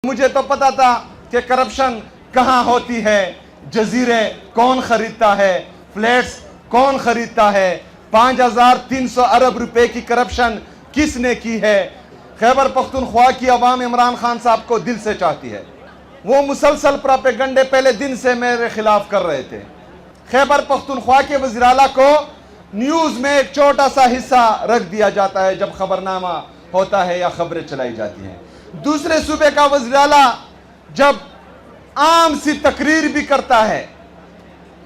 مجھے تو پتا تھا کہ کرپشن کہاں ہوتی ہے، جزیرے کون خریدتا ہے، فلیٹس کون خریدتا ہے، 5300 ارب روپے کی کرپشن کس نے کی ہے۔ خیبر پختونخوا کی عوام عمران خان صاحب کو دل سے چاہتی ہے۔ وہ مسلسل پراپیگنڈے پہلے دن سے میرے خلاف کر رہے تھے۔ خیبر پختونخوا کے وزیر اعلیٰ کو نیوز میں ایک چھوٹا سا حصہ رکھ دیا جاتا ہے جب خبرنامہ ہوتا ہے یا خبریں چلائی جاتی ہیں۔ دوسرے صوبے کا وزیر اعلیٰ جب عام سی تقریر بھی کرتا ہے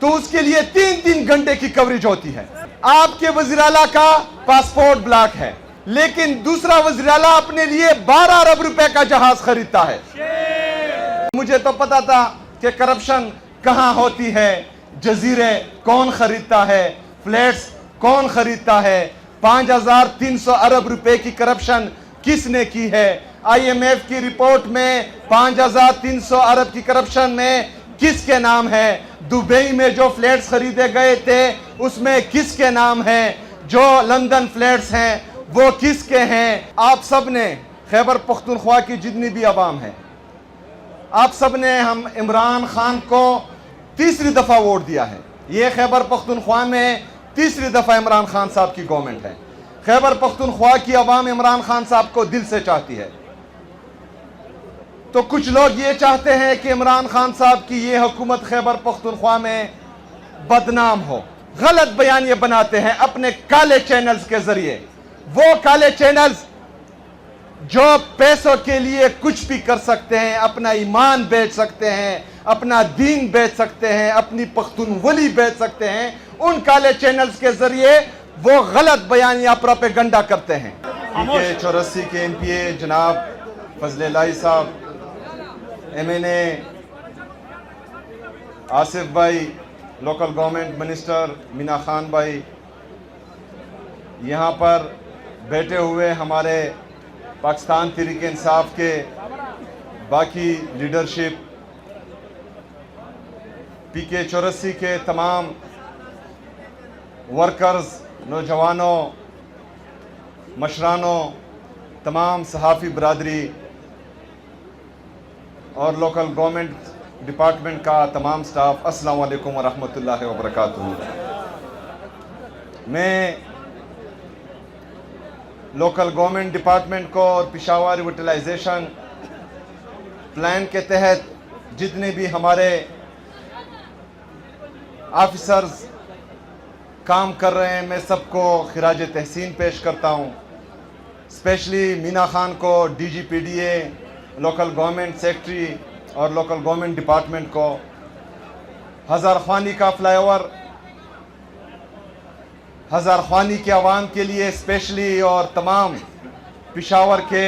تو اس کے لیے 3 گھنٹے کی کوریج ہوتی ہے۔ آپ کے وزیر اعلیٰ کا پاسپورٹ بلاک ہے، لیکن دوسرا وزیر اعلیٰ اپنے لیے 12 ارب روپے کا جہاز خریدتا ہے۔ مجھے تو پتا تھا کہ کرپشن کہاں ہوتی ہے، جزیرے کون خریدتا ہے، فلیٹس کون خریدتا ہے، 5300 ارب روپے کی کرپشن کس نے کی ہے۔ آئی ایم ایف کی رپورٹ میں 5300 ارب کی کرپشن میں کس کے نام ہے، دبئی میں جو فلیٹس خریدے گئے تھے اس میں کس کے نام ہیں، جو لندن فلیٹس ہیں وہ کس کے ہیں۔ آپ سب نے خیبر پختونخوا کی جتنی بھی عوام ہے، آپ سب نے ہم عمران خان کو تیسری دفعہ ووٹ دیا ہے۔ یہ خیبر پختونخوا میں تیسری دفعہ عمران خان صاحب کی گورنمنٹ ہے۔ خیبر پختونخوا کی عوام عمران خان صاحب کو دل سے چاہتی ہے۔ تو کچھ لوگ یہ چاہتے ہیں کہ عمران خان صاحب کی یہ حکومت خیبر پختونخوا میں بدنام ہو، غلط بیانیے بناتے ہیں اپنے کالے چینلز کے ذریعے۔ وہ کالے چینلز جو پیسوں کے لیے کچھ بھی کر سکتے ہیں، اپنا ایمان بیچ سکتے ہیں، اپنا دین بیچ سکتے ہیں، اپنی پختونولی بیچ سکتے ہیں، ان کالے چینلز کے ذریعے وہ غلط بیانیاں پروپیگنڈا کرتے ہیں۔ PK 84 کے MPA جناب فضل الہی صاحب، MNA آصف بھائی، لوکل گورنمنٹ منسٹر مینا خان بھائی، یہاں پر بیٹھے ہوئے ہمارے پاکستان تحریک انصاف کے باقی لیڈرشپ، PK 84 کے تمام ورکرز، نوجوانوں، مشرانوں، تمام صحافی برادری اور لوکل گورنمنٹ ڈپارٹمنٹ کا تمام سٹاف، السلام علیکم ورحمۃ اللہ وبرکاتہ۔ میں لوکل گورنمنٹ ڈپارٹمنٹ کو اور پشاور ریویٹلائزیشن پلان کے تحت جتنے بھی ہمارے آفیسرز کام کر رہے ہیں، میں سب کو خراج تحسین پیش کرتا ہوں۔ اسپیشلی مینا خان کو، DGPDA، لوکل گورنمنٹ سیکٹری اور لوکل گورنمنٹ ڈپارٹمنٹ کو۔ ہزار خوانی کا فلائی اوور ہزار خوانی کے عوام کے لیے اسپیشلی اور تمام پشاور کے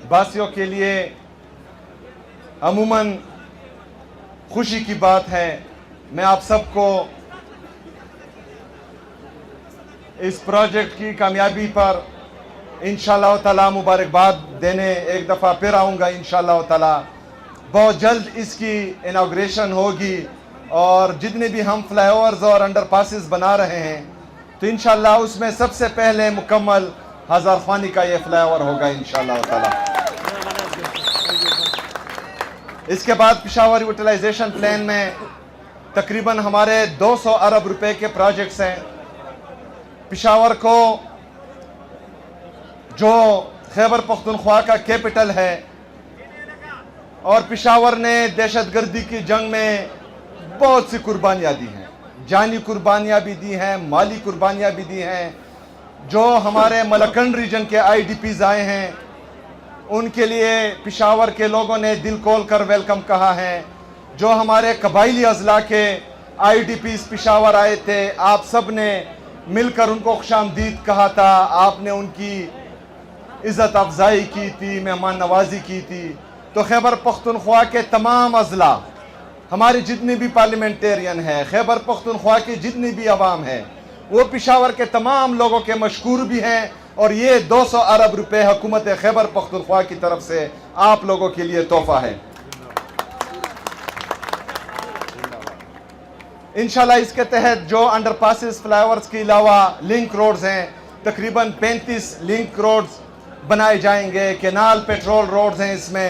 باسیوں کے لیے عموماً خوشی کی بات ہے۔ میں آپ سب کو اس پروجیکٹ کی کامیابی پر انشاءاللہ تعالی مبارکباد دینے ایک دفعہ پھر آؤں گا انشاءاللہ تعالی۔ بہت جلد اس کی انوگریشن ہوگی، اور جتنے بھی ہم فلائی اوورز اور انڈر پاسز بنا رہے ہیں تو انشاءاللہ اس میں سب سے پہلے مکمل ہزار خوانی کا یہ فلائی اوور ہوگا انشاءاللہ تعالی۔ اس کے بعد پشاور یوٹیلائزیشن پلان میں تقریباً ہمارے 200 ارب روپے کے پروجیکٹس ہیں۔ پشاور کو جو خیبر پختونخوا کا کیپٹل ہے، اور پشاور نے دہشت گردی کی جنگ میں بہت سی قربانیاں دی ہیں، جانی قربانیاں بھی دی ہیں، مالی قربانیاں بھی دی ہیں۔ جو ہمارے ملکنڈ ریجن کے IDPs آئے ہیں ان کے لیے پشاور کے لوگوں نے دل کھول کر ویلکم کہا ہے۔ جو ہمارے قبائلی اضلاع کے IDPs پشاور آئے تھے، آپ سب نے مل کر ان کو خوش آمدید کہا تھا، آپ نے ان کی عزت افزائی کی تھی، مہمان نوازی کی تھی۔ تو خیبر پختونخوا کے تمام اضلاع، ہمارے جتنے بھی پارلیمنٹیرین ہیں، خیبر پختونخوا کی جتنی بھی عوام ہے، وہ پشاور کے تمام لوگوں کے مشکور بھی ہیں، اور یہ 200 ارب روپے حکومت خیبر پختونخوا کی طرف سے آپ لوگوں کے لیے تحفہ ہے۔ انشاءاللہ اس کے تحت جو انڈر پاسز، فلائی اوورز کے علاوہ لنک روڈز ہیں، تقریباً 35 لنک روڈز بنائے جائیں گے۔ کینال پیٹرول روڈز ہیں، اس میں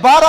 12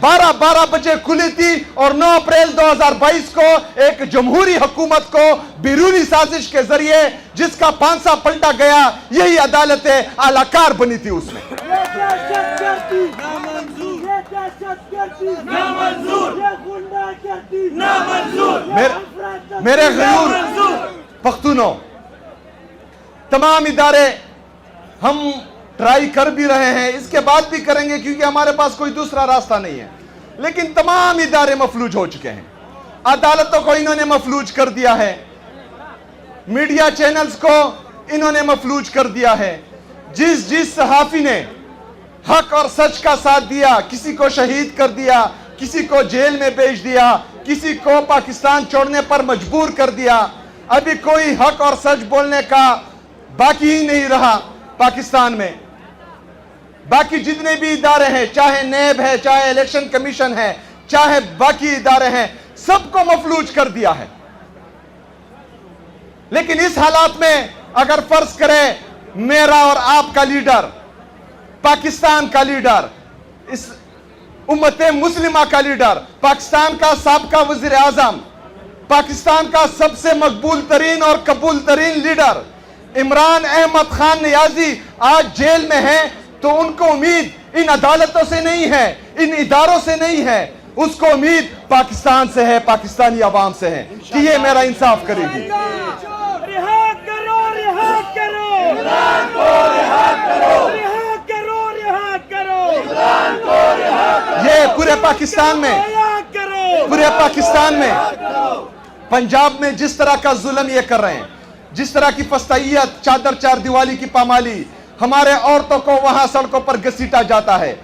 12 بجے کھلی تھی اور 9 اپریل 2022 کو ایک جمہوری حکومت کو بیرونی سازش کے ذریعے جس کا پانسا پلٹا گیا، یہی عدالت اعلی کار بنی تھی اس میں۔ میرے غیور پختونوں، تمام ادارے ہم ٹرائی کر بھی رہے ہیں، اس کے بعد بھی کریں گے کیونکہ ہمارے پاس کوئی دوسرا راستہ نہیں ہے، لیکن تمام ادارے مفلوج ہو چکے ہیں۔ عدالتوں کو انہوں نے مفلوج کر دیا ہے، میڈیا چینلز کو انہوں نے مفلوج کر دیا ہے۔ جس صحافی نے حق اور سچ کا ساتھ دیا، کسی کو شہید کر دیا، کسی کو جیل میں بھیج دیا، کسی کو پاکستان چھوڑنے پر مجبور کر دیا، ابھی کوئی حق اور سچ بولنے کا باقی ہی نہیں رہا پاکستان میں۔ باقی جتنے بھی ادارے ہیں، چاہے نیب ہے، چاہے الیکشن کمیشن ہے، چاہے باقی ادارے ہیں، سب کو مفلوج کر دیا ہے۔ لیکن اس حالات میں اگر فرض کرے میرا اور آپ کا لیڈر، پاکستان کا لیڈر، اس امت مسلمہ کا لیڈر، پاکستان کا سابقہ وزیر اعظم، پاکستان کا سب سے مقبول ترین اور قبول ترین لیڈر عمران احمد خان نیازی آج جیل میں ہیں، تو ان کو امید ان عدالتوں سے نہیں ہے، ان اداروں سے نہیں ہے، اس کو امید پاکستان سے ہے، پاکستانی عوام سے ہے کہ یہ میرا انصاف کرے گی۔ رہا کرو، رہا کرو، عمران کو رہا کرو، رہا کرو، رہا کرو، عمران کو رہا کرو۔ یہ پورے پاکستان میں، پورے پاکستان میں، پنجاب میں جس طرح کا ظلم یہ کر رہے ہیں، جس طرح کی فسطائیت، چادر چار دیوالی کی پامالی، ہمارے عورتوں کو وہاں سڑکوں پر گھسیٹا جاتا ہے،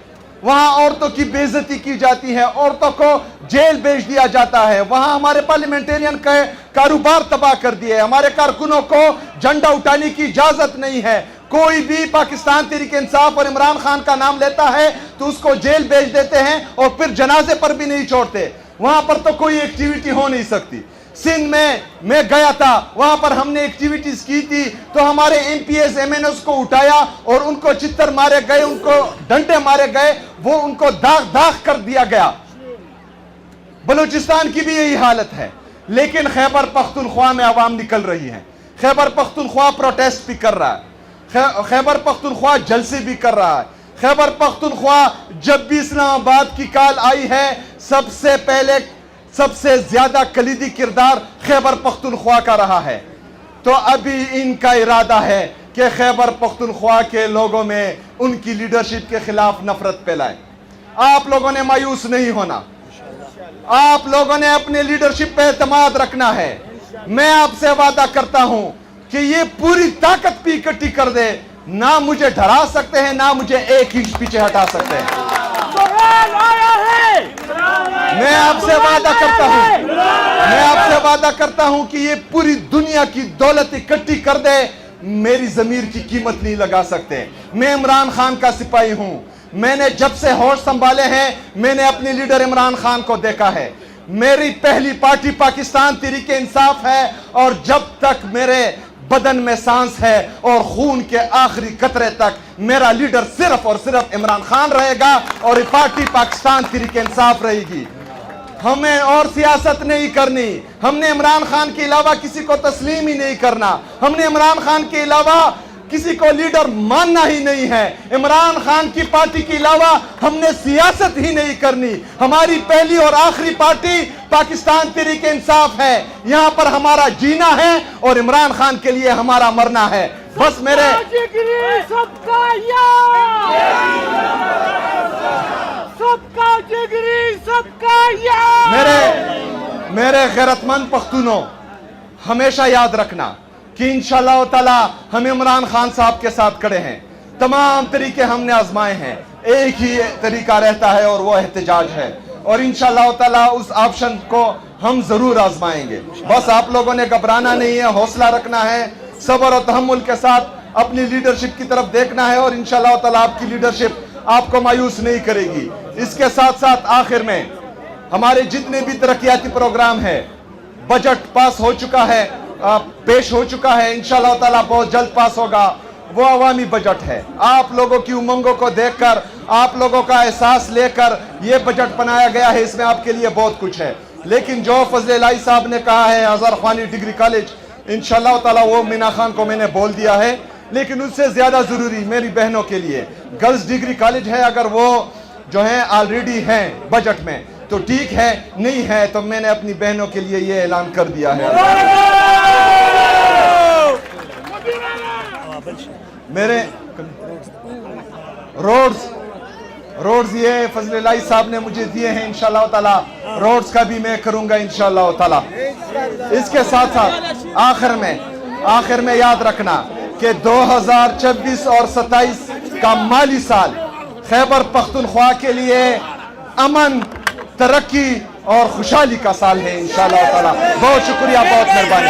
وہاں عورتوں کی بے عزتی کی جاتی ہے، عورتوں کو جیل بھیج دیا جاتا ہے، وہاں ہمارے پارلیمنٹرین کے کاروبار تباہ کر دیے، ہمارے کارکنوں کو جھنڈا اٹھانے کی اجازت نہیں ہے، کوئی بھی پاکستان تحریک انصاف اور عمران خان کا نام لیتا ہے تو اس کو جیل بھیج دیتے ہیں اور پھر جنازے پر بھی نہیں چھوڑتے، وہاں پر تو کوئی ایکٹیویٹی ہو نہیں سکتی۔ سندھ میں گیا تھا، وہاں پر ہم نے ایکٹیویٹیز کی تھی تو ہمارے M P S M N S کو اٹھایا اور ان کو چتر مارے گئے، ان کو ڈنڈے مارے گئے، وہ ان کو داغ کر دیا گیا۔ بلوچستان کی بھی یہی حالت ہے، لیکن خیبر پختونخوا میں عوام نکل رہی ہے، خیبر پختونخوا پروٹیسٹ بھی کر رہا ہے، خیبر پختونخوا جلسے بھی کر رہا ہے۔ خیبر پختونخوا جب بھی اسلام آباد کی کال آئی ہے، سب سے پہلے سب سے زیادہ کلیدی کردار خیبر پختونخوا کا رہا ہے، تو ابھی ان کا ارادہ ہے کہ خیبر پختونخوا کے لوگوں میں ان کی لیڈرشپ کے خلاف نفرت پھیلائیں۔ آپ لوگوں نے مایوس نہیں ہونا، آپ لوگوں نے اپنے لیڈرشپ پہ اعتماد رکھنا ہے۔ میں آپ سے وعدہ کرتا ہوں کہ یہ پوری طاقت بھی اکٹھی کر دے، نہ مجھے ڈرا سکتے ہیں، نہ مجھے ایک انچ پیچھے ہٹا سکتے ہیں۔ میں آپ سے وعدہ کرتا ہوں کہ یہ پوری دنیا کی دولت اکٹھی کر دے، میری ضمیر کی قیمت نہیں لگا سکتے۔ میں عمران خان کا سپاہی ہوں، میں نے جب سے ہوش سنبھالے ہیں میں نے اپنے لیڈر عمران خان کو دیکھا ہے۔ میری پہلی پارٹی پاکستان تحریک انصاف ہے، اور جب تک میرے بدن میں سانس ہے اور خون کے آخری قطرے تک میرا لیڈر صرف اور صرف عمران خان رہے گا، اور یہ پارٹی پاکستان تحریک انصاف رہے گی۔ ہمیں اور سیاست نہیں کرنی، ہم نے عمران خان کے علاوہ کسی کو تسلیم ہی نہیں کرنا، ہم نے عمران خان کے علاوہ کسی کو لیڈر ماننا ہی نہیں ہے، عمران خان کی پارٹی کے علاوہ ہم نے سیاست ہی نہیں کرنی۔ ہماری پہلی اور آخری پارٹی پاکستان تحریک انصاف ہے، یہاں پر ہمارا جینا ہے اور عمران خان کے لیے ہمارا مرنا ہے۔ بس میرے میرے غیرت مند پختونوں، ہمیشہ یاد رکھنا کہ انشاءاللہ تعالی ہم عمران خان صاحب کے ساتھ کھڑے ہیں۔ تمام طریقے ہم نے آزمائے ہیں، ایک ہی طریقہ رہتا ہے اور وہ احتجاج ہے، اور انشاءاللہ تعالی اس آپشن کو ہم ضرور آزمائیں گے۔ بس آپ لوگوں نے گھبرانا نہیں ہے، حوصلہ رکھنا ہے، صبر و تحمل کے ساتھ اپنی لیڈرشپ کی طرف دیکھنا ہے، اور انشاءاللہ تعالی آپ کی لیڈرشپ آپ کو مایوس نہیں کرے گی۔ اس کے ساتھ ساتھ آخر میں ہمارے جتنے بھی ترقیاتی پروگرام ہیں، بجٹ پاس ہو چکا ہے، پیش ہو چکا ہے، انشاءاللہ تعالی بہت جلد پاس ہوگا۔ وہ عوامی بجٹ ہے. آپ لوگوں کی امنگوں کو دیکھ کر, آپ لوگوں کا احساس لے کر یہ بجٹ بنایا گیا ہے. اس میں آپ کے لیے بہت کچھ ہے. لیکن جو فضل الہی صاحب نے کہا ہے ہزار خوانی ڈگری کالج, انشاءاللہ تعالی وہ مینا خان کو میں نے بول دیا ہے. لیکن اس سے زیادہ ضروری میری بہنوں کے لیے گرلز ڈگری کالج ہے. اگر وہ جو ہیں آلریڈی ہیں بجٹ میں تو ٹھیک ہے, نہیں ہے تو میں نے اپنی بہنوں کے لیے یہ اعلان کر دیا ہے. میرے روڈز یہ فضل الہی صاحب نے مجھے دیے ہیں. انشاءاللہ تعالی روڈز کا بھی میں کروں گا انشاءاللہ تعالی. اس کے ساتھ ساتھ آخر میں یاد رکھنا کہ 2026 اور 27 کا مالی سال خیبر پختونخوا کے لیے امن, ترقی اور خوشحالی کا سال ہے انشاءاللہ تعالی. بہت شکریہ, بہت مہربانی.